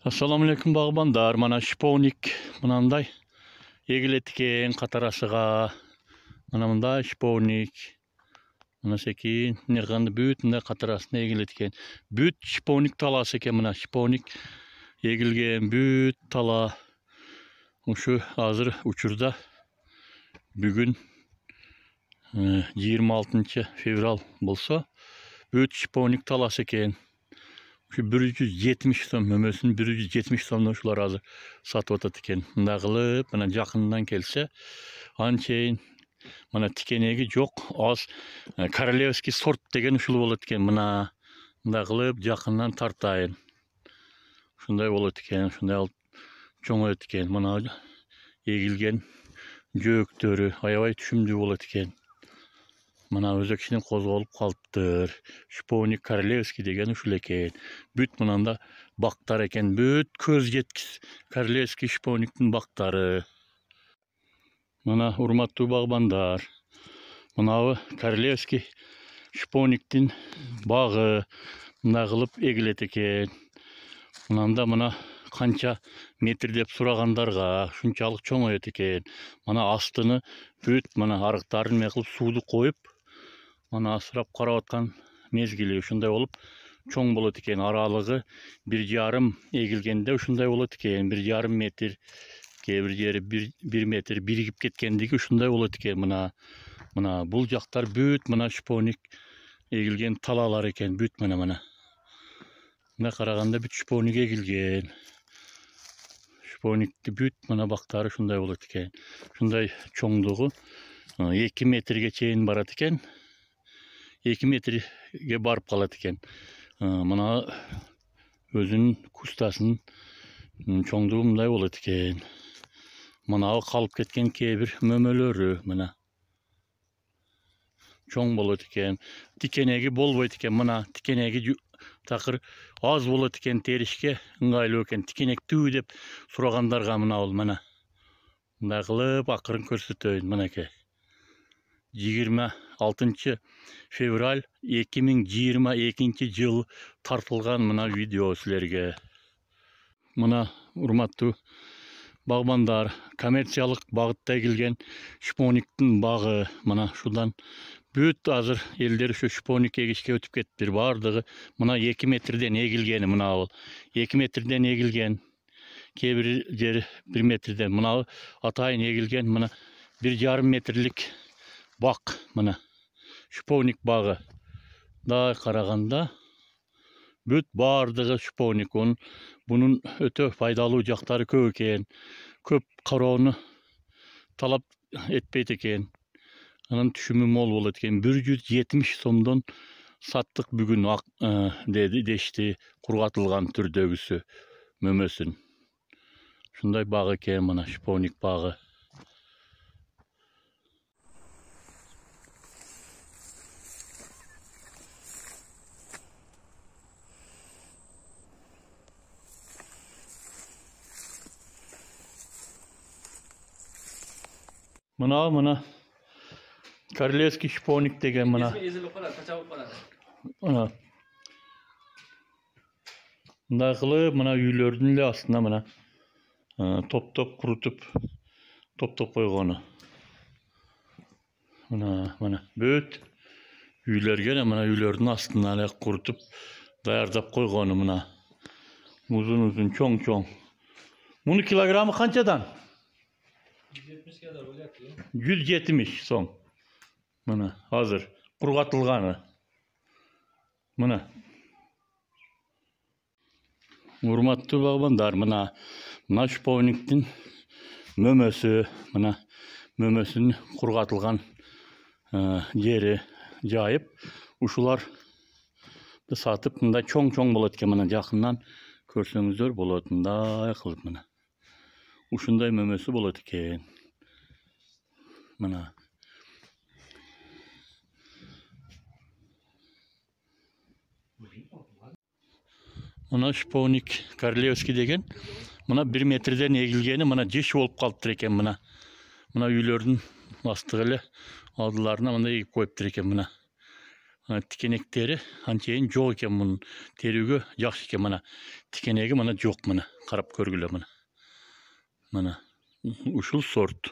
Assalamu alaikum bağbanдар. Mana şipovnik mınандай egiletken katarasıga. Mana mınday şipovnik. Mana sekin negandı bütünde katarasına egiletken. Büt şipovnik talası eken mana şipovnik egilgen büt tala. Uşu hazır uçurda. Bugün 26 fevral bolsa büt şipovnik talası eken. Şu 170 som mömösün 170 somdan şular hazır satıp atat eken. Mında kılıp mana jakından kelse ançeyin mana tikenegi jok az Korolevski sort degen uşul bolat eken. Mına mında kılıp jakından tartayın. Şunday bolat eken, şunday alıp çoңoyot eken. Mana egilgen jөөктөрү аябай түшүмдүү болот экен. Мына өзөкчүнүн козголуп калыптыр. Шиповник Королевский деген ушул экен. Бүт мынанда бактар экен. Бүт көз жеткис Королевский шиповниктин бактары. Мына урматтуу багбандар. Мынабы Королевский шиповниктин багы мына кылып эгилет экен. Мынанда мына канча метр деп сурагандарга ушунчалык чоңойот экен. Мына астыны бүт мына арыктарын эме кылып сууду коюп, мына асырап карап аткан мезгили ушундай болуп чоң болот экен. Аралыгы 1,5 эгилгенде ушундай болот экен. 1,5 метр, кээ бир жери 1 метр биригип кеткендиги ушундай болот экен. Мына бул жактар бүт мына шиповник эгилген талалар экен. Бүт мына мына караганда бүт шиповник эгилген. Шиповникти бүт мына бактары ушундай болот экен. Ушундай чоңдугу 2 метрге чейин барат экен. 2 metrге барып калат экен. Мына өзүнүн кустасынын чоңдугу мындай болот экен. Мына калып кеткен кээ бир мөмөлөрү мына чоң болот экен. Тикенеги болбойт экен. Мына тикенеги такыр аз болот экен, теришке ыңгайлуу экен. Тикенектүү деп сурагандарга мына бул мына мындай кылып акырын көрсөтөйүн. Мынакей 26 fevral 2022 жыл тартылган мына видео силерге. Мына урматтуу багбандар, коммерциялык багытта эгилген шиповниктин багы мына шудан бүт азыр элдер ушу шиповник эгишке өтүп кетиптир. Бардыгы мына 2 метрден эгилгени мына бул. 2 метрден эгилген. Кээ бир жери 1 метрден. Мына атайын эгилген мына 1,5 метрлик бак мына шиповник багы. Да караганда бүт бардыгы шиповник. Бунун өтө пайдалуу жактары көп экен. Көп кароону талап этпейт экен. Анын түшүмү мол болот экен. 170 сомдон саттык бүгүн дешти кургатылган түрдөгүсү мөмөсүн. Ушундай баг экен мына шиповник багы. Мына Королевский шиповник деген мына. Мындай кылып мына үйлөрдүн эле астына мына топ-топ курутуп топтоп койгону. Мына бүт үйлөргө мына үйлөрдүн астына эле курутуп даярдап койгону мына. Узун чоң. Мунун килограммы канчадан? 170 сом. Мына азыр кургатылганы. Мына. Урматтуу багбандар, мына шиповниктин мөмөсү, мына мөмөсүн кургатылган жери жайып, ушулар сатып мындай чоң болот экен. Мына жакындан көрсөңүздөр болот. Мындай кылып мына. Ушундай мөмөсү болот экен. Мына. Мына шиповник Королевский деген мына 1 метрден эгилгени мына жеш болуп калыптыр экен. Мына үйлөрдүн астыгы эле алдыларына мына эгип коюптур экен. Мына tikenектeri ançeyin жоқ eкен bunun terüge жақсы eкен mana tikenegi mana жоқ mana qarap көрgüle mana uşul sort